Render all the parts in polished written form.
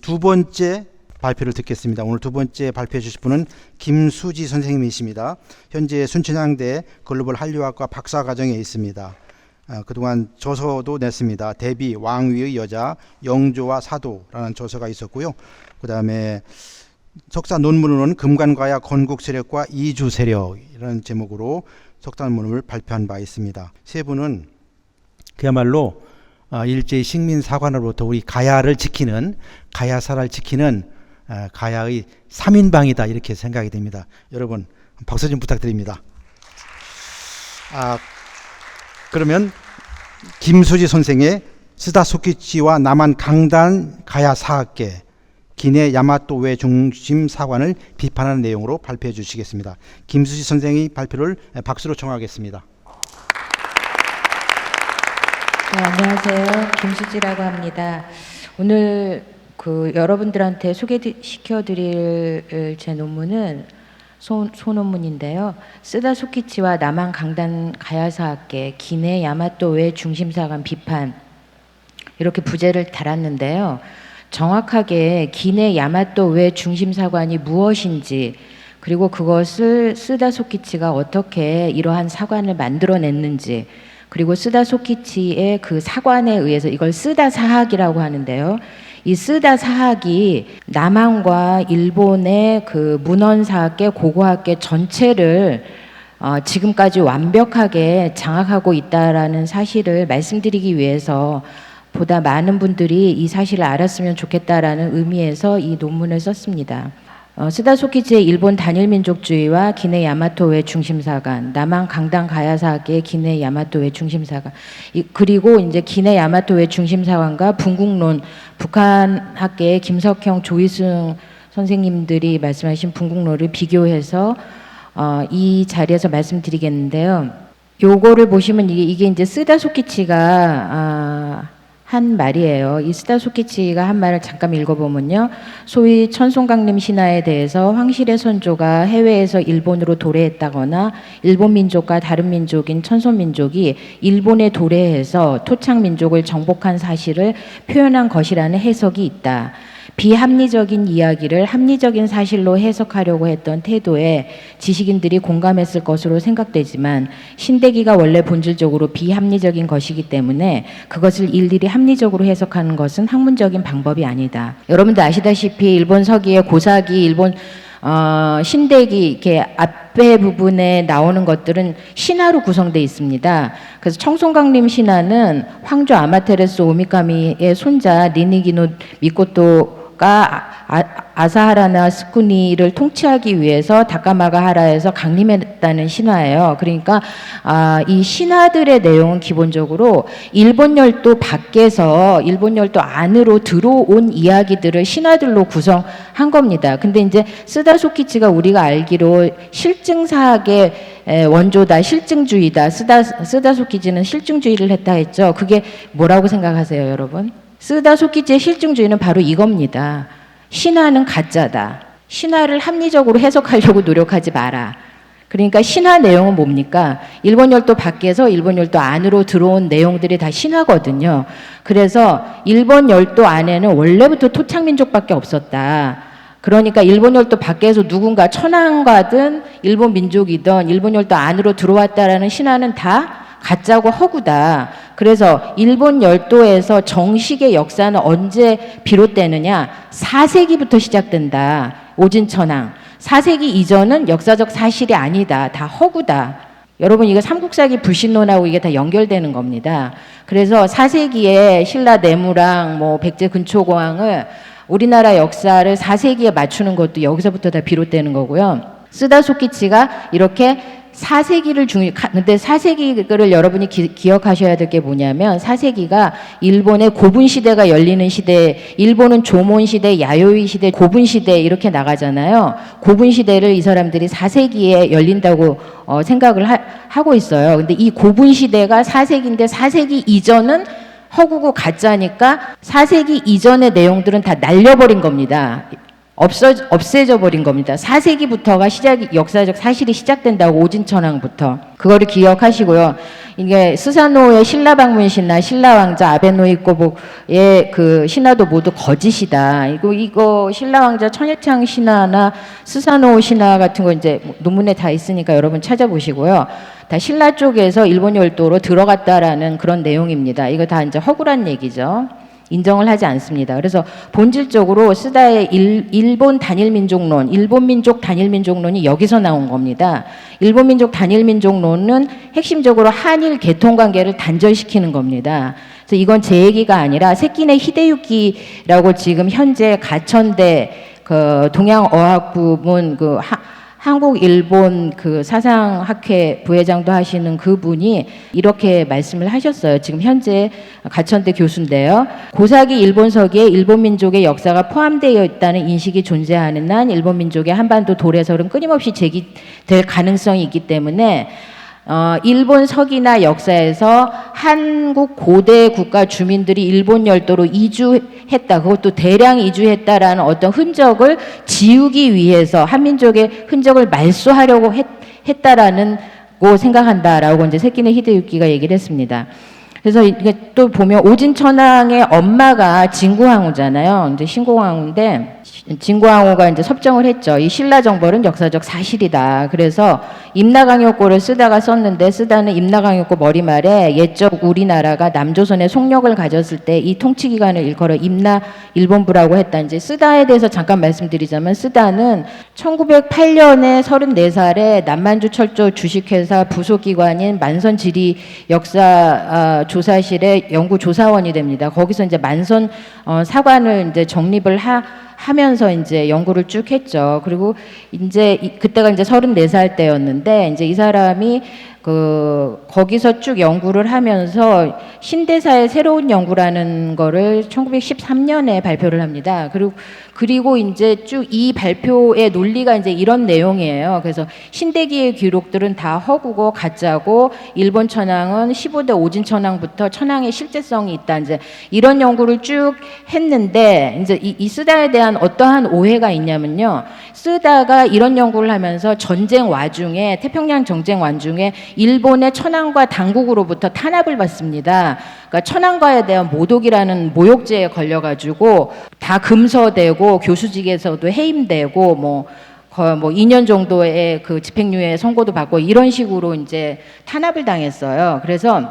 두 번째 발표를 듣겠습니다. 오늘 두 번째 발표해 주실 분은 김수지 선생님이십니다. 현재 순천향대 글로벌 한류학과 박사과정에 있습니다. 그동안 저서도 냈습니다. 데비, 왕위의 여자, 영조와 사도라는 저서가 있었고요. 그 다음에 석사 논문으로는 금관과야 건국세력과 이주세력이라는 제목으로 석사 논문을 발표한 바 있습니다. 세 분은 그야말로 일제히 식민사관으로부터 우리 가야를 지키는, 가야사를 지키는 가야의 3인방이다 이렇게 생각이 됩니다. 여러분 박수 좀 부탁드립니다. 그러면 김수지 선생의 스다소키치와 남한 강단 가야사학계 기내 야마토 중심 사관을 비판하는 내용으로 발표해 주시겠습니다. 김수지 선생의 발표를 박수로 청하겠습니다. 네, 안녕하세요. 김수지라고 합니다. 오늘 여러분들한테 소개시켜드릴 제 논문은 소논문인데요. 스다소키치와 남한 강단 가야사학계 기내 야마토 중심사관 비판, 이렇게 부제를 달았는데요. 정확하게 기내 야마토 중심사관이 무엇인지, 그리고 그것을 스다소키치가 어떻게 이러한 사관을 만들어냈는지, 그리고 스다소키치의 그 사관에 의해서, 이걸 스다사학이라고 하는데요. 이 스다사학이 남한과 일본의 그 문헌사학계, 고고학계 전체를 지금까지 완벽하게 장악하고 있다라는 사실을 말씀드리기 위해서 보다 많은 분들이 이 사실을 알았으면 좋겠다라는 의미에서 이 논문을 썼습니다. 스다소키치의 일본 단일민족주의와 기내 야마토 중심사관, 남한 강단 가야사학계의 기내 야마토 중심사관, 그리고 이제 기내 야마토 중심사관과 분국론, 북한 학계의 김석형, 조이승 선생님들이 말씀하신 분국론을 비교해서 이 자리에서 말씀드리겠는데요. 요거를 보시면 이게 이제 스다소키치가 한 말이에요. 이 스다소키치가 한 말을 잠깐 읽어보면요. 소위 천송강림 신화에 대해서 황실의 선조가 해외에서 일본으로 도래했다거나 일본 민족과 다른 민족인 천손민족이 일본에 도래해서 토착민족을 정복한 사실을 표현한 것이라는 해석이 있다. 비합리적인 이야기를 합리적인 사실로 해석하려고 했던 태도에 지식인들이 공감했을 것으로 생각되지만 신대기가 원래 본질적으로 비합리적인 것이기 때문에 그것을 일일이 합리적으로 해석하는 것은 학문적인 방법이 아니다. 여러분들 아시다시피 일본 서기의 고사기, 일본 신대기 이렇게 앞에 부분에 나오는 것들은 신화로 구성되어 있습니다. 그래서 청송강림 신화는 황조 아마테라스 오미카미의 손자 니니기노 미코토가 아사하라나 스쿠니를 통치하기 위해서 다카마가하라에서 강림했다는 신화예요. 그러니까 이 신화들의 내용은 기본적으로 일본 열도 밖에서 일본 열도 안으로 들어온 이야기들을 신화들로 구성한 겁니다. 근데 이제 스다소키치가 우리가 알기로 실증사학의 원조다, 실증주의다. 스다소키치는 실증주의를 했다 했죠. 그게 뭐라고 생각하세요, 여러분? 스다소키치의 실증주의는 바로 이겁니다. 신화는 가짜다. 신화를 합리적으로 해석하려고 노력하지 마라. 그러니까 신화 내용은 뭡니까? 일본 열도 밖에서 일본 열도 안으로 들어온 내용들이 다 신화거든요. 그래서 일본 열도 안에는 원래부터 토착민족밖에 없었다. 그러니까 일본 열도 밖에서 누군가 천황가든 일본 민족이든 일본 열도 안으로 들어왔다라는 신화는 다 가짜고 허구다. 그래서 일본 열도에서 정식의 역사는 언제 비롯되느냐? 4세기부터 시작된다. 오진천황. 4세기 이전은 역사적 사실이 아니다. 다 허구다. 여러분 이거 삼국사기 불신론하고 이게 다 연결되는 겁니다. 그래서 4세기에 신라 내무랑 백제 근초고왕을 우리나라 역사를 4세기에 맞추는 것도 여기서부터 다 비롯되는 거고요. 스다소키치가 이렇게 4세기를 근데 4세기를 여러분이 기억하셔야 될 게 뭐냐면 4세기가 일본의 고분 시대가 열리는 시대, 일본은 조몬 시대, 야요이 시대, 고분 시대 이렇게 나가잖아요. 고분 시대를 이 사람들이 4세기에 열린다고 생각을 하고 있어요. 근데 이 고분 시대가 4세기인데 4세기 이전은 허구고 가짜니까 4세기 이전의 내용들은 다 날려버린 겁니다. 없애져 버린 겁니다. 4세기부터가 역사적 사실이 시작된다고, 오진천왕부터. 그거를 기억하시고요. 이게 스사노의 신라 방문 신화, 신라 왕자 아베노이코복의 그 신화도 모두 거짓이다. 이거 신라 왕자 천일창 신화나 스사노 신화 같은 거 이제 논문에 다 있으니까 여러분 찾아보시고요. 다 신라 쪽에서 일본 열도로 들어갔다라는 그런 내용입니다. 이거 다 이제 허구란 얘기죠. 인정을 하지 않습니다. 그래서 본질적으로 쓰다의 일본 단일민족론, 일본민족 단일민족론이 여기서 나온 겁니다. 일본민족 단일민족론은 핵심적으로 한일 개통관계를 단절시키는 겁니다. 그래서 이건 제 얘기가 아니라 세키네 히데유키라고 지금 현재 가천대 그 동양어학부문 그 한국 일본 그 사상학회 부회장도 하시는 그분이 이렇게 말씀을 하셨어요. 지금 현재 가천대 교수인데요. 고사기 일본서기에 일본 민족의 역사가 포함되어 있다는 인식이 존재하는 한 일본 민족의 한반도 도래설은 끊임없이 제기될 가능성이 있기 때문에 일본 서기나 역사에서 한국 고대 국가 주민들이 일본 열도로 이주했다. 그것도 대량 이주했다라는 어떤 흔적을 지우기 위해서 한민족의 흔적을 말소하려고 했다라는 거 생각한다라고 이제 세키네 히데유키가 얘기를 했습니다. 그래서 이게 또 보면 오진천왕의 엄마가 진구황후잖아요. 이제 신공황후인데 진구황후가 이제 섭정을 했죠. 이 신라 정벌은 역사적 사실이다. 그래서 임나강요고를 쓰다가 썼는데, 쓰다는 임나강요고 머리말에 옛적 우리나라가 남조선의 속력을 가졌을 때 이 통치 기간을 일컬어 임나 일본부라고 했다. 이제 쓰다에 대해서 잠깐 말씀드리자면, 쓰다는 1908년에 34살에 남만주 철도 주식회사 부속기관인 만선지리 역사 조사실의 연구조사원이 됩니다. 거기서 이제 만선 사관을 이제 정립을 하면서 이제 연구를 쭉 했죠. 그리고 이제 그때가 이제 34살 때였는데, 이제 이 사람이 거기서 쭉 연구를 하면서 신대사의 새로운 연구라는 거를 1913년에 발표를 합니다. 그리고 이제 쭉 이 발표의 논리가 이제 이런 내용이에요. 그래서 신대기의 기록들은 다 허구고 가짜고, 일본 천황은 15대 오진천황부터 천황의 실제성이 있다. 이제 이런 연구를 쭉 했는데, 이제 이 쓰다에 대한 어떠한 오해가 있냐면요. 쓰다가 이런 연구를 하면서 전쟁 와중에, 태평양 전쟁 와중에 일본의 천황과 당국으로부터 탄압을 받습니다. 그러니까 천황과에 대한 모독이라는 모욕죄에 걸려가지고 다 금서되고 교수직에서도 해임되고 뭐 2년 정도의 그 집행유예 선고도 받고 이런 식으로 이제 탄압을 당했어요. 그래서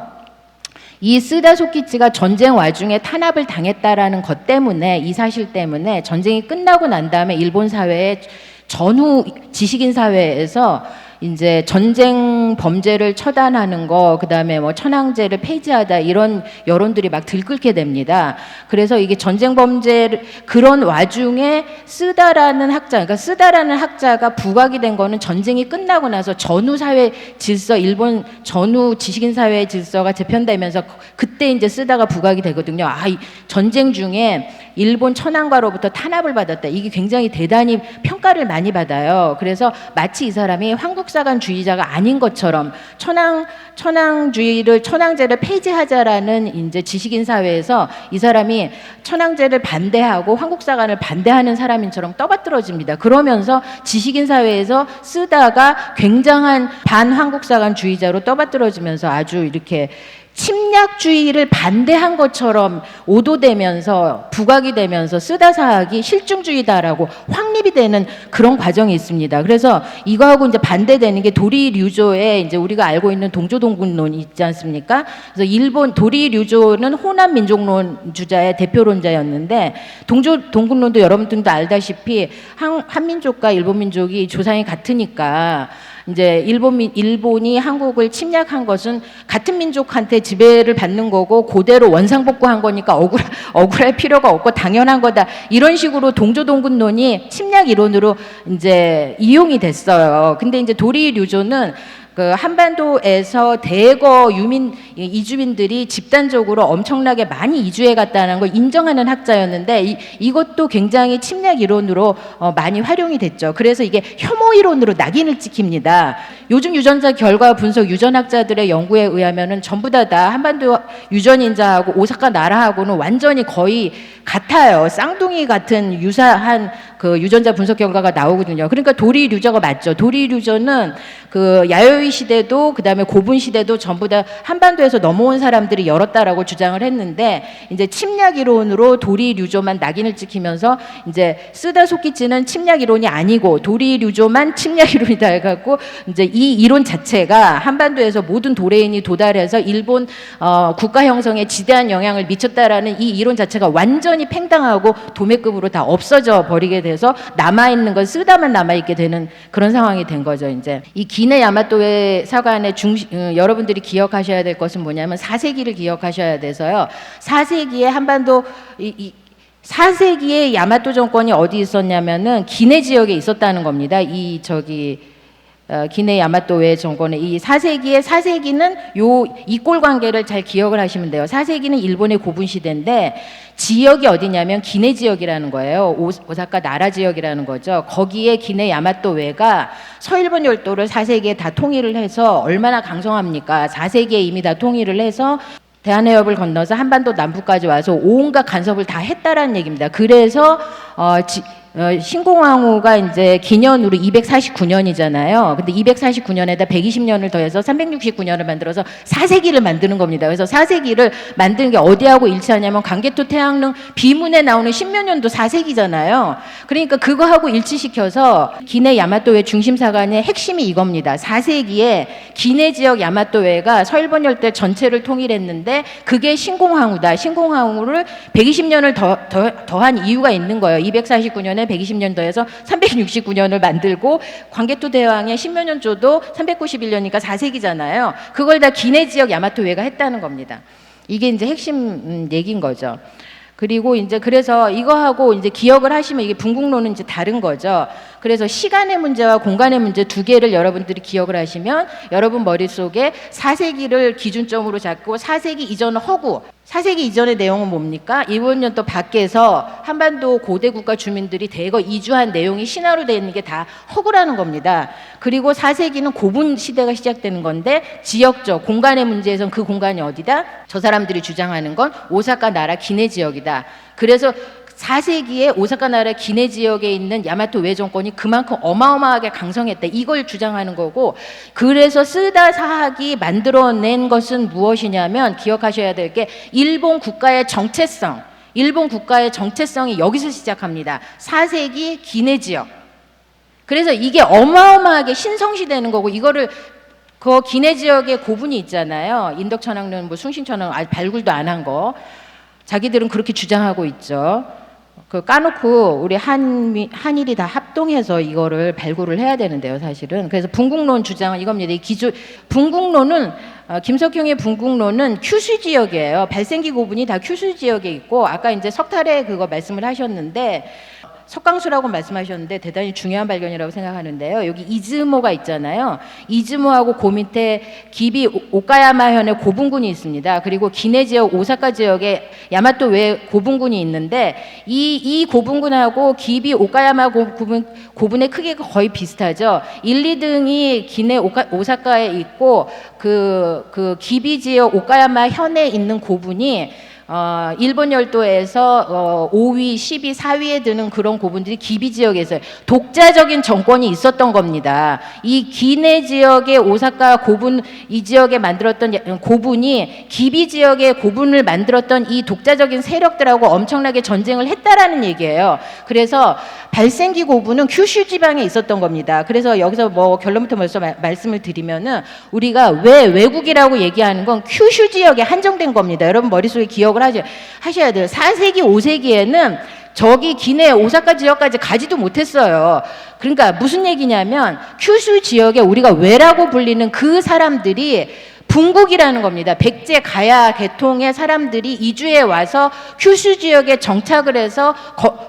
이 쓰다 소키치가 전쟁 와중에 탄압을 당했다라는 것 때문에, 이 사실 때문에 전쟁이 끝나고 난 다음에 일본 사회의 전후 지식인 사회에서 이제 전쟁 범죄를 처단하는 거, 그다음에 뭐 천황제를 폐지하다, 이런 여론들이 막 들끓게 됩니다. 그래서 이게 전쟁 범죄를, 그런 와중에 쓰다라는 학자, 그러니까 쓰다라는 학자가 부각이 된 거는 전쟁이 끝나고 나서 전후 사회 질서, 일본 전후 지식인 사회의 질서가 재편되면서 그때 이제 쓰다가 부각이 되거든요. 이 전쟁 중에 일본 천황과로부터 탄압을 받았다. 이게 굉장히 대단히 평가를 많이 받아요. 그래서 마치 이 사람이 황국사관주의자가 아닌 것처럼 천황제를 폐지하자라는 이제 지식인 사회에서 이 사람이 천황제를 반대하고 황국사관을 반대하는 사람인처럼 떠받들어집니다. 그러면서 지식인 사회에서 쓰다가 굉장한 반황국사관주의자로 떠받들어지면서 아주 이렇게 침략주의를 반대한 것처럼 오도되면서 부각이 되면서 쓰다 사학이 실중주의다라고 확립이 되는 그런 과정이 있습니다. 그래서 이거하고 이제 반대되는 게 도리류조의 이제 우리가 알고 있는 동조동군론이 있지 않습니까? 그래서 일본 도리류조는 호남 민족론 주자의 대표론자였는데, 동조동군론도 여러분들도 알다시피 한민족과 일본 민족이 조상이 같으니까 이제 일본이 한국을 침략한 것은 같은 민족한테 지배를 받는 거고 고대로 원상복구한 거니까 억울할 필요가 없고 당연한 거다, 이런 식으로 동조동군론이 침략 이론으로 이제 이용이 됐어요. 근데 이제 도리류조는 그 한반도에서 대거 이주민들이 집단적으로 엄청나게 많이 이주해 갔다는 걸 인정하는 학자였는데 이것도 굉장히 침략 이론으로 많이 활용이 됐죠. 그래서 이게 혐오 이론으로 낙인을 찍힙니다. 요즘 유전자 결과 분석 유전학자들의 연구에 의하면은 전부 다 한반도 유전인자하고 오사카 나라하고는 완전히 거의 같아요. 쌍둥이 같은 유사한 그 유전자 분석 결과가 나오거든요. 그러니까 도리류저가 맞죠. 도리류저는 그 야요이 시대도 그다음에 고분 시대도 전부 다 한반도에서 넘어온 사람들이 열었다라고 주장을 했는데 이제 침략 이론으로 도리류저만 낙인을 찍히면서 이제 쓰다 소키치는 침략 이론이 아니고 도리류저만 침략 이론이다 해갖고 이제 이 이론 자체가 한반도에서 모든 도레인이 도달해서 일본 국가 형성에 지대한 영향을 미쳤다라는 이 이론 자체가 완전히 팽당하고 도매급으로 다 없어져 버리게 돼서 남아있는 건 쓰다만 남아있게 되는 그런 상황이 된 거죠. 이제 이 기네 야마토의 사관의 여러분들이 기억하셔야 될 것은 뭐냐면 4세기를 기억하셔야 돼서요. 4세기에 한반도 4세기에 야마토 정권이 어디 있었냐면은 기네 지역에 있었다는 겁니다. 기네 야마토의 정권의 이 4세기는 요 이꼴 관계를 잘 기억을 하시면 돼요. 4세기는 일본의 고분 시대인데 지역이 어디냐면 기네 지역이라는 거예요. 오사카 나라 지역이라는 거죠. 거기에 기네 야마토웨가 서일본 열도를 4세기에 다 통일을 해서 얼마나 강성합니까? 4세기에 이미 다 통일을 해서 대한해협을 건너서 한반도 남부까지 와서 온갖 간섭을 다 했다라는 얘기입니다. 그래서 신공황후가 이제 기년으로 249년이잖아요. 근데 249년에다 120년을 더해서 369년을 만들어서 4세기를 만드는 겁니다. 그래서 4세기를 만드는 게 어디하고 일치하냐면 광개토 태양릉 비문에 나오는 신묘년도 4세기잖아요. 그러니까 그거하고 일치시켜서 기네 야마토웨 중심사관의 핵심이 이겁니다. 4세기에 기네 지역 야마토웨가 서일본 열대 전체를 통일했는데 그게 신공황후다. 신공황후를 120년을 더한 이유가 있는 거예요. 249년에 120년 더해서 369년을 만들고 광개토 대왕의 신묘년조도 391년이니까 4세기잖아요. 그걸 다 기내 지역 야마토웨가 했다는 겁니다. 이게 이제 핵심 얘기인 거죠. 그리고 이제 그래서 이거하고 이제 기억을 하시면 이게 분국론은 이제 다른 거죠. 그래서 시간의 문제와 공간의 문제 두 개를 여러분들이 기억을 하시면 여러분 머릿속에 4세기를 기준점으로 잡고 4세기 이전 허구 4세기 이전의 내용은 뭡니까? 일본 연도 밖에서 한반도 고대 국가 주민들이 대거 이주한 내용이 신화로 되어 있는 게 다 허구라는 겁니다. 그리고 4세기는 고분 시대가 시작되는 건데 지역적 공간의 문제에선 그 공간이 어디다? 저 사람들이 주장하는 건 오사카 나라 기내 지역이다. 그래서 4세기에 오사카 나라 기내 지역에 있는 야마토 외 정권이 그만큼 어마어마하게 강성했다. 이걸 주장하는 거고 그래서 쓰다 사학이 만들어낸 것은 무엇이냐면 기억하셔야 될 게 일본 국가의 정체성이 여기서 시작합니다. 4세기 기내 지역. 그래서 이게 어마어마하게 신성시되는 거고 이거를 그 기내 지역에 고분이 있잖아요. 인덕천왕릉, 뭐 숭신천왕 발굴도 안 한 거. 자기들은 그렇게 주장하고 있죠. 그 까놓고 우리 한일이 다 합동해서 이거를 발굴을 해야 되는데요, 사실은. 그래서 분국론 주장은 이겁니다. 이 분국론은 김석형의 분국론은 큐슈 지역이에요. 발생기 고분이 다 큐슈 지역에 있고 아까 이제 석탈에 그거 말씀을 하셨는데 석강수라고 말씀하셨는데 대단히 중요한 발견이라고 생각하는데요. 여기 이즈모가 있잖아요. 이즈모하고 그 밑에 기비 오카야마현에 고분군이 있습니다. 그리고 기내 지역 오사카 지역에 야마토 외 고분군이 있는데 이 고분군하고 기비 오카야마 고분의 크기가 거의 비슷하죠. 1, 2등이 기내 오사카에 있고 그 기비 지역 오카야마 현에 있는 고분이 일본 열도에서 5위, 10위, 4위에 드는 그런 고분들이 기비 지역에서 독자적인 정권이 있었던 겁니다. 이 기내 지역의 오사카 고분 이 지역에 만들었던 고분이 기비 지역의 고분을 만들었던 이 독자적인 세력들하고 엄청나게 전쟁을 했다라는 얘기예요. 그래서 발생기 고분은 큐슈 지방에 있었던 겁니다. 그래서 여기서 뭐 결론부터 벌써 말씀을 드리면은 우리가 왜 외국이라고 얘기하는 건 큐슈 지역에 한정된 겁니다. 여러분 머릿속에 기억을 하셔야 돼요. 4세기, 5세기에는 저기 기내 오사카 지역까지 가지도 못했어요. 그러니까 무슨 얘기냐면 큐슈 지역에 우리가 외라고 불리는 그 사람들이 분국이라는 겁니다. 백제 가야 계통의 사람들이 이주해 와서 큐슈 지역에 정착을 해서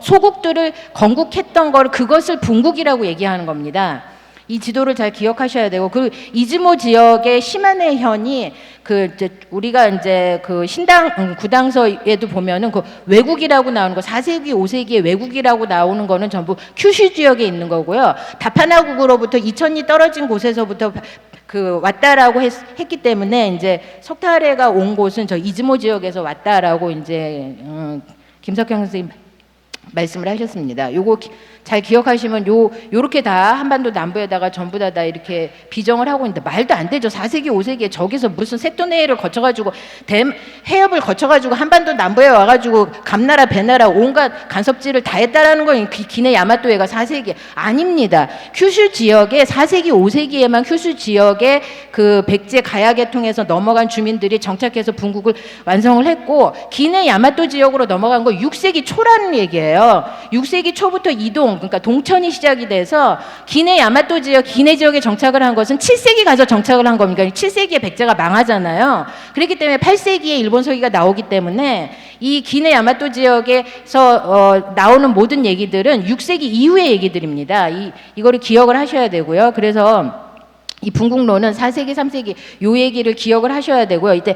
소국들을 건국했던 걸 그것을 분국이라고 얘기하는 겁니다. 이 지도를 잘 기억하셔야 되고, 그 이즈모 지역의 시마네 현이 그 이제 우리가 이제 그 신당 구당서에도 보면은 그 외국이라고 나오는 거 4세기 5세기의 외국이라고 나오는 거는 전부 큐슈 지역에 있는 거고요. 다파나국으로부터 2000리 떨어진 곳에서부터 그 왔다라고 했기 때문에 이제 석타레가 온 곳은 저 이즈모 지역에서 왔다라고 이제 김석형 선생님 말씀을 하셨습니다. 요거 잘 기억하시면 요렇게 다 한반도 남부에다가 전부 다 이렇게 비정을 하고 있는데 말도 안 되죠. 4세기 5세기에 저기서 무슨 세토네이를 거쳐가지고 해협을 거쳐가지고 한반도 남부에 와가지고 감나라 배나라 온갖 간섭지를 다 했다라는 건 기네 야마토해가 4세기 아닙니다. 큐슈 지역에 4세기 5세기에만 큐슈 지역에 그 백제 가야계 통해서 넘어간 주민들이 정착해서 분국을 완성을 했고, 기네 야마토 지역으로 넘어간 거 6세기 초라는 얘기예요. 6세기 초부터 이동, 그러니까 동천이 시작이 돼서 기네 야마토 지역, 기네 지역에 정착을 한 것은 7세기 가서 정착을 한 겁니다. 7세기에 백제가 망하잖아요. 그렇기 때문에 8세기에 일본 서기가 나오기 때문에 이 기네 야마토 지역에서 나오는 모든 얘기들은 6세기 이후의 얘기들입니다. 이거를 기억을 하셔야 되고요. 그래서 이 분국론은 4세기, 3세기 요 얘기를 기억을 하셔야 되고요. 이때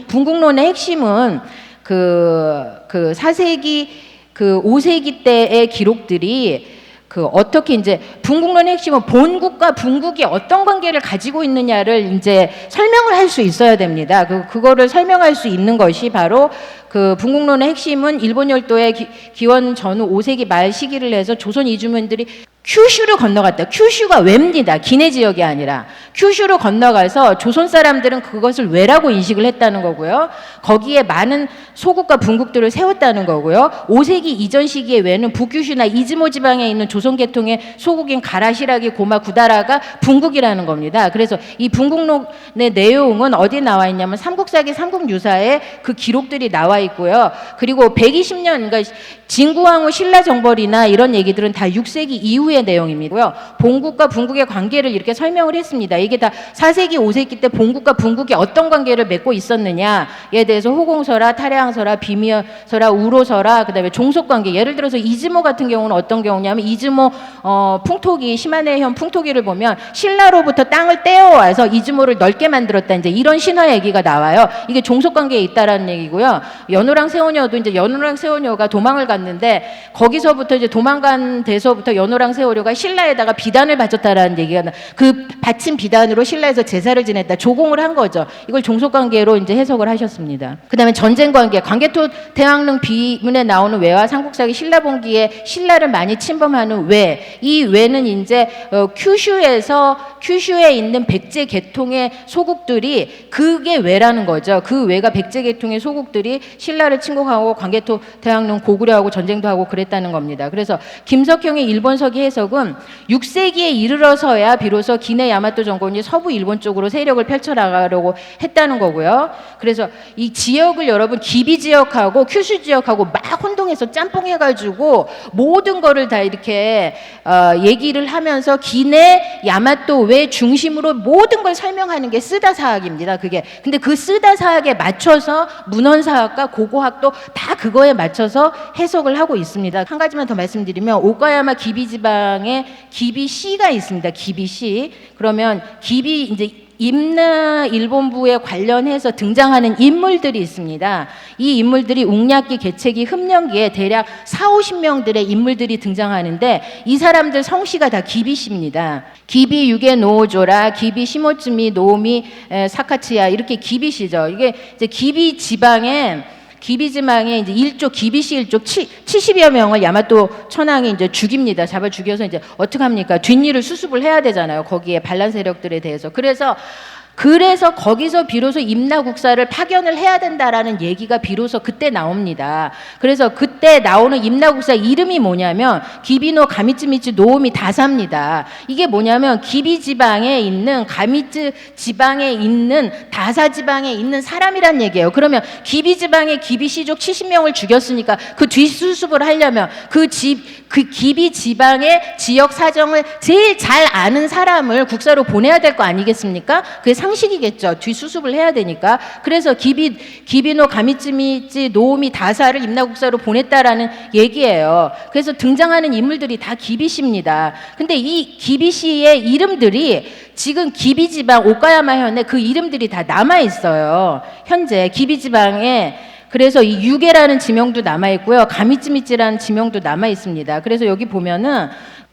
분국론의 핵심은 그 4세기 그 5세기 때의 기록들이 그 어떻게 이제 분국론의 핵심은 본국과 분국이 어떤 관계를 가지고 있느냐를 이제 설명을 할 수 있어야 됩니다. 그거를 설명할 수 있는 것이 바로 그 분국론의 핵심은 일본 열도의 기원 전후 5세기 말 시기를 해서 조선 이주민들이 큐슈를 건너갔다. 큐슈가 외입니다. 기내 지역이 아니라 큐슈로 건너가서 조선 사람들은 그것을 외라고 인식을 했다는 거고요. 거기에 많은 소국과 분국들을 세웠다는 거고요. 5세기 이전 시기의 외는 북큐슈나 이즈모 지방에 있는 조선 계통의 소국인 가라시라기, 고마, 구다라가 분국이라는 겁니다. 그래서 이 분국론의 내용은 어디에 나와 있냐면 삼국사기 삼국유사에 그 기록들이 나와 있고요. 그리고 120년, 그러니까 진구왕후 신라정벌이나 이런 얘기들은 다 6세기 이후의 내용입니다요. 본국과 분국의 관계를 이렇게 설명을 했습니다. 이게 다 4세기, 5세기 때 본국과 분국이 어떤 관계를 맺고 있었느냐에 대해서 호공서라, 타례왕서라, 비미서라, 우로서라, 그다음에 종속관계. 예를 들어서 이즈모 같은 경우는 어떤 경우냐면 이즈모 풍토기, 시마네현 풍토기를 보면 신라로부터 땅을 떼어와서 이즈모를 넓게 만들었다. 이제 이런 신화 얘기가 나와요. 이게 종속관계에 있다라는 얘기고요. 연호랑 세오녀도 이제 연호랑 세오녀가 도망을 갔는데 거기서부터 이제 도망간 데서부터 연호랑 세오녀가 신라에다가 비단을 바쳤다라는 얘기가 그 바친 비단으로 신라에서 제사를 지냈다. 조공을 한 거죠. 이걸 종속관계로 이제 해석을 하셨습니다. 그다음에 전쟁관계, 광개토 대왕릉 비문에 나오는 외와 삼국사기 신라본기에 신라를 많이 침범하는 외. 이 외는 이제 큐슈에 있는 백제 계통의 소국들이 그게 외라는 거죠. 그 외가 백제 계통의 소국들이 신라를 침공하고 광개토 대왕릉 고구려하고 전쟁도 하고 그랬다는 겁니다. 그래서 김석형의 일본서기 해석은 6세기에 이르러서야 비로소 기네 야마토 정권이 서부 일본 쪽으로 세력을 펼쳐나가려고 했다는 거고요. 그래서 이 지역을 여러분 기비 지역하고 큐슈 지역하고 막 혼동해서 짬뽕해가지고 모든 거를 다 이렇게 얘기를 하면서 기네 야마토 외 중심으로 모든 걸 설명하는 게 쓰다 사학입니다. 그게 근데 그 쓰다 사학에 맞춰서 문헌사학과 고고학도 다 그거에 맞춰서 해석을 하고 있습니다. 한 가지만 더 말씀드리면 오카야마 기비 지방에 기비시가 있습니다. 기비시. 그러면 기비 이제 임나 일본부에 관련해서 등장하는 인물들이 있습니다. 이 인물들이 웅야기, 개체기, 흡년기에 대략 40~50명들의 인물들이 등장하는데 이 사람들 성씨가 다 기비시입니다. 기비 유게 노조라, 기비 시모츠미, 노미 사카치야 이렇게 기비시죠. 이게 이제 기비 지방에 이제 기비시 일족 70여 명을 야마토 천황이 이제 죽입니다. 잡아 죽여서 이제 어떡합니까? 뒷일을 수습을 해야 되잖아요. 거기에 반란 세력들에 대해서. 그래서 거기서 비로소 임나국사를 파견을 해야 된다라는 얘기가 비로소 그때 나옵니다. 그래서 그때 나오는 임나국사 이름이 뭐냐면 기비노 가미츠미츠 노우미 다사입니다. 이게 뭐냐면 기비 지방에 있는 가미츠 지방에 있는 다사 지방에 있는 사람이란 얘기예요. 그러면 기비 지방에 기비시족 70명을 죽였으니까 그 뒷수습을 하려면 그 기비 지방의 지역 사정을 제일 잘 아는 사람을 국사로 보내야 될 거 아니겠습니까? 그게 상식이겠죠. 뒷수습을 해야 되니까. 그래서 기비노, 가미츠미치, 노우미, 다사를 임나국사로 보냈다라는 얘기예요. 그래서 등장하는 인물들이 다 기비시입니다. 근데 이 기비시의 이름들이 지금 기비지방 오카야마현에 그 이름들이 다 남아 있어요. 현재 기비지방에. 그래서 이 유게라는 지명도 남아 있고요. 가미츠미치라는 지명도 남아 있습니다. 그래서 여기 보면은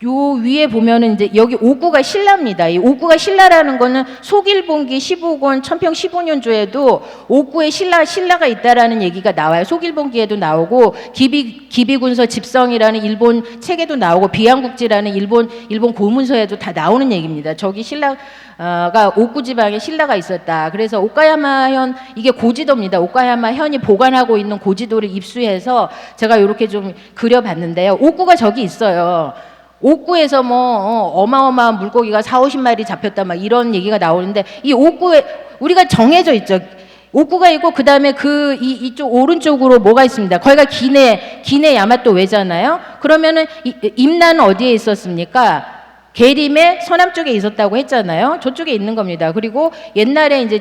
요 위에 보면은 이제 여기 오구가 신라입니다. 이 오구가 신라라는 거는 속일본기 15권 천평 15년조에도 오구에 신라가 있다라는 얘기가 나와요. 속일본기에도 나오고 기비군서 집성이라는 일본 책에도 나오고 비양국지라는 일본 고문서에도 다 나오는 얘기입니다. 저기 신라가 오구 지방에 신라가 있었다. 그래서 오카야마현 이게 고지도입니다. 오카야마현이 보관하고 있는 고지도를 입수해서 제가 이렇게 좀 그려봤는데요. 오구가 저기 있어요. 옥구에서 어마어마한 물고기가 40~50마리 잡혔다 막 이런 얘기가 나오는데 이 옥구에 우리가 정해져 있죠. 옥구가 있고 그다음에 이쪽 오른쪽으로 뭐가 있습니다. 거기가 기내 야마토 외잖아요. 그러면은 임나는 어디에 있었습니까? 계림의 서남쪽에 있었다고 했잖아요. 저쪽에 있는 겁니다. 그리고 옛날에 이제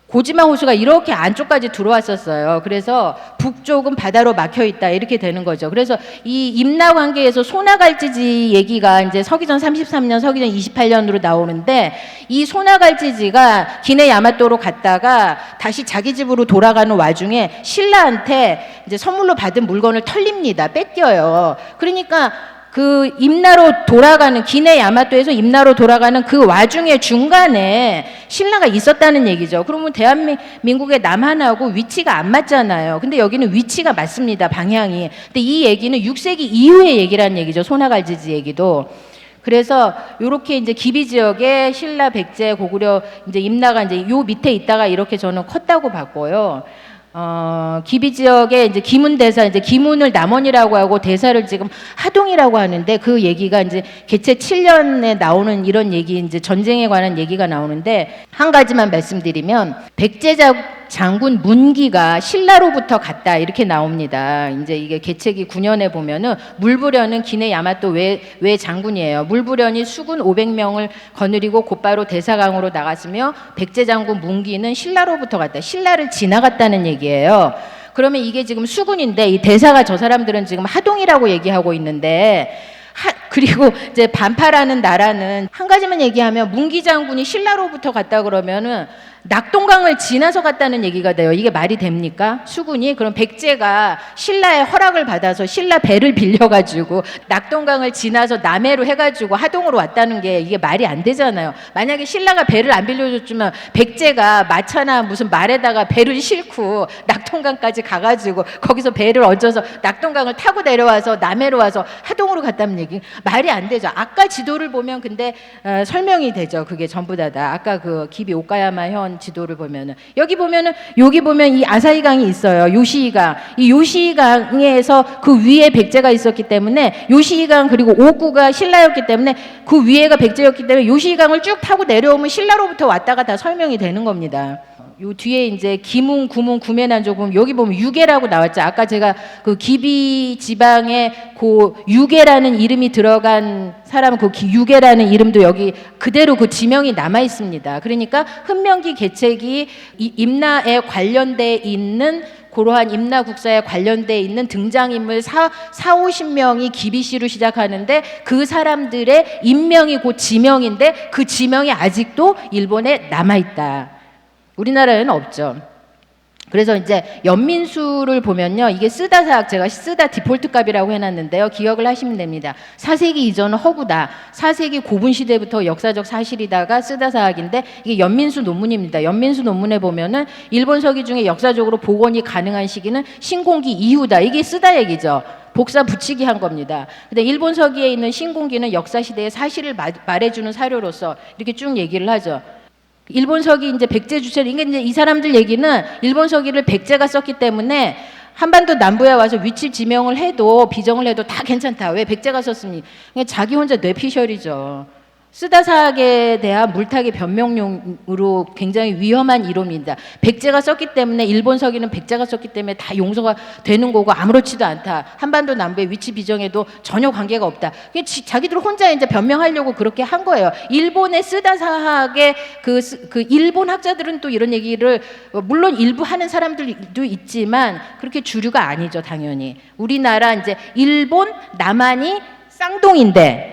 고지마 호수가 이렇게 안쪽까지 들어왔었어요. 그래서 북쪽은 바다로 막혀 있다 이렇게 되는 거죠. 그래서 이 임나 관계에서 소나갈지지 얘기가 이제 서기전 33년, 서기전 28년으로 나오는데 이 소나갈지지가 기내 야마토로 갔다가 다시 자기 집으로 돌아가는 와중에 신라한테 이제 선물로 받은 물건을 털립니다. 뺏겨요. 그러니까 그 임나로 돌아가는 기내 야마토에서 임나로 돌아가는 그 와중에 중간에 신라가 있었다는 얘기죠. 그러면 대한민국의 남한하고 위치가 안 맞잖아요. 근데 여기는 위치가 맞습니다. 방향이. 근데 이 얘기는 6세기 이후의 얘기라는 얘기죠. 소나갈지지 얘기도. 그래서 요렇게 이제 기비 지역에 신라, 백제, 고구려 이제 임나가 이제 요 밑에 있다가 이렇게 저는 컸다고 봤고요. 기비 지역에 이제 기문대사, 이제 기문을 남원이라고 하고 대사를 지금 하동이라고 하는데 그 얘기가 이제 개체 7년에 나오는 이런 얘기, 이제 전쟁에 관한 얘기가 나오는데 한 가지만 말씀드리면 백제자 장군 문기가 신라로부터 갔다 이렇게 나옵니다. 이제 이게 개체기 9년에 보면은 물부련은 기내 야마토 외 장군이에요. 물부련이 수군 500명을 거느리고 곧바로 대사강으로 나갔으며 백제 장군 문기는 신라로부터 갔다. 신라를 지나갔다는 얘기예요. 그러면 이게 지금 수군인데 이 대사가 저 사람들은 지금 하동이라고 얘기하고 있는데 그리고 이제 반파라는 나라는 한 가지만 얘기하면 문기 장군이 신라로부터 갔다 그러면은 낙동강을 지나서 갔다는 얘기가 돼요. 이게 말이 됩니까? 수군이? 그럼 백제가 신라의 허락을 받아서 신라 배를 빌려가지고 낙동강을 지나서 남해로 해가지고 하동으로 왔다는 게 이게 말이 안 되잖아요. 만약에 신라가 배를 안 빌려줬지만 백제가 마차나 무슨 말에다가 배를 싣고 낙동강까지 가가지고 거기서 배를 얹어서 낙동강을 타고 내려와서 남해로 와서 하동으로 갔다는 얘기 말이 안 되죠. 아까 지도를 보면 근데 설명이 되죠. 그게 전부 다 아까 그 기비 오카야마 현 지도를 보면은 여기 보면 이 아사히강이 있어요. 요시히강. 이 요시히강에서 그 위에 백제가 있었기 때문에 요시히강 그리고 오구가 신라였기 때문에 그 위에가 백제였기 때문에 요시히강을 쭉 타고 내려오면 신라로부터 왔다가 다 설명이 되는 겁니다. 요 뒤에 이제 기문, 구문, 구매난조금 여기 보면 유계라고 나왔죠. 아까 제가 그 기비 지방에 그 유계라는 이름이 들어간 사람 그 유계라는 이름도 여기 그대로 그 지명이 남아 있습니다. 그러니까 흠명기 개책이 임나에 관련돼 있는 그러한 임나 국사에 관련돼 있는 등장인물 40~50명이 기비시로 시작하는데 그 사람들의 인명이 곧 지명인데 그 지명이 아직도 일본에 남아 있다. 우리나라에는 없죠. 그래서 이제 연민수를 보면요. 이게 쓰다 사학 제가 쓰다 디폴트 값이라고 해놨는데요. 기억을 하시면 됩니다. 4세기 이전은 허구다. 4세기 고분 시대부터 역사적 사실이다가 쓰다 사학인데 이게 연민수 논문입니다. 연민수 논문에 보면은 일본 서기 중에 역사적으로 복원이 가능한 시기는 신공기 이후다. 이게 쓰다 얘기죠. 복사 붙이기 한 겁니다. 근데 일본 서기에 있는 신공기는 역사 시대의 사실을 말해주는 사료로서 이렇게 쭉 얘기를 하죠. 일본 서기 이제 백제 주체를 이제 이 사람들 얘기는 일본 서기를 백제가 썼기 때문에 한반도 남부에 와서 위치 지명을 해도 비정을 해도 다 괜찮다. 왜 백제가 썼으니? 그냥 자기 혼자 뇌피셜이죠. 쓰다사학에 대한 물타기 변명용으로 굉장히 위험한 이론입니다. 백제가 썼기 때문에 일본 서기는 백제가 썼기 때문에 다 용서가 되는 거고 아무렇지도 않다. 한반도 남부의 위치 비정에도 전혀 관계가 없다. 자기들 혼자 이제 변명하려고 그렇게 한 거예요. 일본의 쓰다사학의 그 일본 학자들은 또 이런 얘기를 물론 일부 하는 사람들도 있지만 그렇게 주류가 아니죠, 당연히. 우리나라 이제 일본 남한이 쌍둥이인데.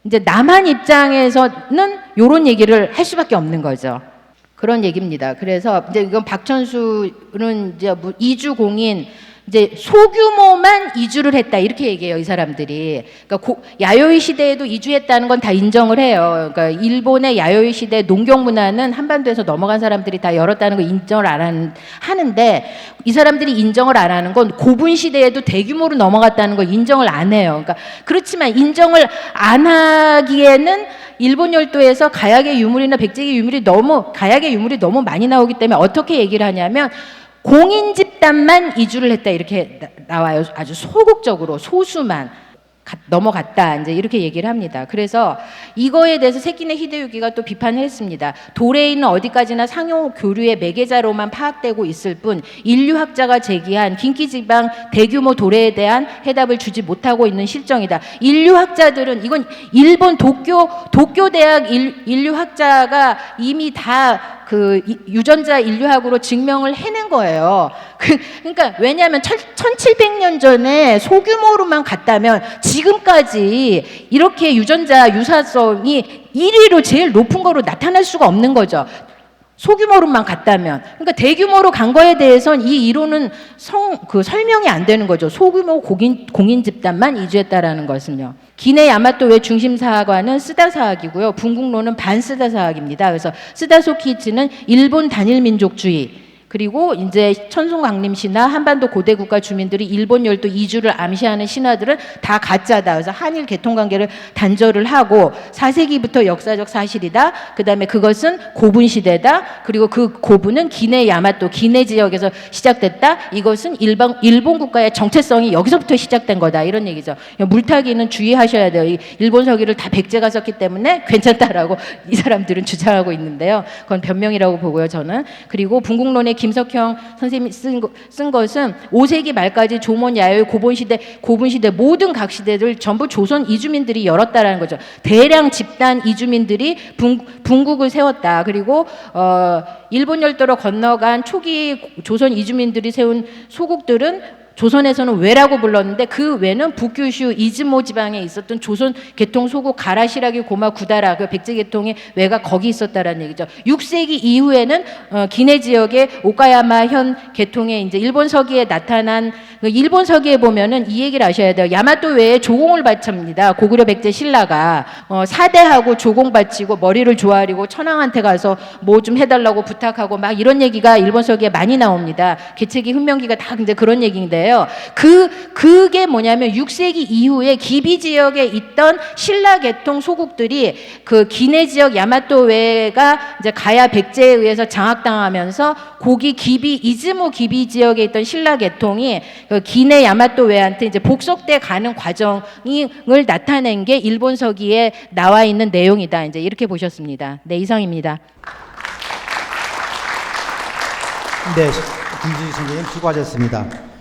이제 남한 입장에서는 이런 얘기를 할 수밖에 없는 거죠. 그런 얘기입니다. 그래서 이제 이건 박천수는 이제 이주 공인 이제 소규모만 이주를 했다 이렇게 얘기해요, 이 사람들이. 그러니까 야요이 시대에도 이주했다는 건 다 인정을 해요. 그러니까 일본의 야요이 시대 농경 문화는 한반도에서 넘어간 사람들이 다 열었다는 거 인정을 안 하는데 이 사람들이 인정을 안 하는 건 고분 시대에도 대규모로 넘어갔다는 거 인정을 안 해요. 그러니까 그렇지만 인정을 안 하기에는 일본 열도에서 가야계 유물이나 백제계 유물이 가야계 유물이 너무 많이 나오기 때문에 어떻게 얘기를 하냐면 공인 집단만 이주를 했다 이렇게 나와요. 아주 소극적으로 소수만 넘어갔다 이제 이렇게 얘기를 합니다. 그래서 이거에 대해서 세키네 히데유기가 또 비판을 했습니다. 도레이는 어디까지나 상용 교류의 매개자로만 파악되고 있을 뿐 인류학자가 제기한 긴기지방 대규모 도래에 대한 해답을 주지 못하고 있는 실정이다. 인류학자들은 이건 일본 도쿄 대학 인류학자가 이미 다 그 유전자 인류학으로 증명을 해낸 거예요. 그러니까 왜냐하면 1700년 전에 소규모로만 갔다면 지금까지 이렇게 유전자 유사성이 1위로 제일 높은 거로 나타날 수가 없는 거죠. 소규모로만 갔다면. 그러니까 대규모로 간 거에 대해서는 이 이론은 설명이 안 되는 거죠. 소규모 공인 집단만 이주했다라는 것은요. 기내 야마토의 중심 사학과는 쓰다 사학이고요. 분국론은 반쓰다 사학입니다. 그래서 쓰다 소키치는 일본 단일 민족주의 그리고 이제 천송강림 신화, 한반도 고대 국가 주민들이 일본 열도 이주를 암시하는 신화들은 다 가짜다. 그래서 한일 개통 관계를 단절을 하고 4세기부터 역사적 사실이다. 그다음에 그것은 고분 시대다. 그리고 그 고분은 기내 야마토, 기내 지역에서 시작됐다. 이것은 일본 국가의 정체성이 여기서부터 시작된 거다. 이런 얘기죠. 물타기는 주의하셔야 돼요. 일본 서기를 다 백제가 썼기 때문에 괜찮다라고 이 사람들은 주장하고 있는데요. 그건 변명이라고 보고요, 저는. 그리고 분국론의 김석형 선생님이 쓴 것은 5세기 말까지 조선, 야요이, 고분 시대 모든 각 시대를 전부 조선 이주민들이 열었다라는 거죠. 대량 집단 이주민들이 분국을 세웠다. 그리고 일본 열도로 건너간 초기 조선 이주민들이 세운 소국들은 조선에서는 외라고 불렀는데 그 외는 북규슈 이즈모 지방에 있었던 조선 계통 소국 가라시라기 고마 구다라 그 백제 계통의 외가 거기 있었다라는 얘기죠. 6세기 이후에는 기내 지역의 오카야마 현 계통의 이제 일본 서기에 나타난 일본 서기에 보면은 이 얘기를 아셔야 돼요. 야마토 외에 조공을 바칩니다. 고구려 백제 신라가 사대하고 조공 바치고 머리를 조아리고 천황한테 가서 뭐 좀 해달라고 부탁하고 막 이런 얘기가 일본 서기에 많이 나옵니다. 개체기 훈명기가 다 근데 그런 얘기인데요. 그게 뭐냐면 6세기 이후에 기비 지역에 있던 신라 계통 소국들이 그 기내 지역 야마토 외가 이제 가야 백제에 의해서 장악당하면서 고기 기비 이즈모 기비 지역에 있던 신라 계통이 그 기내 야마토 외한테 이제 복속돼 가는 과정을 나타낸 게 일본 서기에 나와 있는 내용이다. 이제 이렇게 보셨습니다. 네, 이상입니다. 네, 김수희 선생님 수고하셨습니다.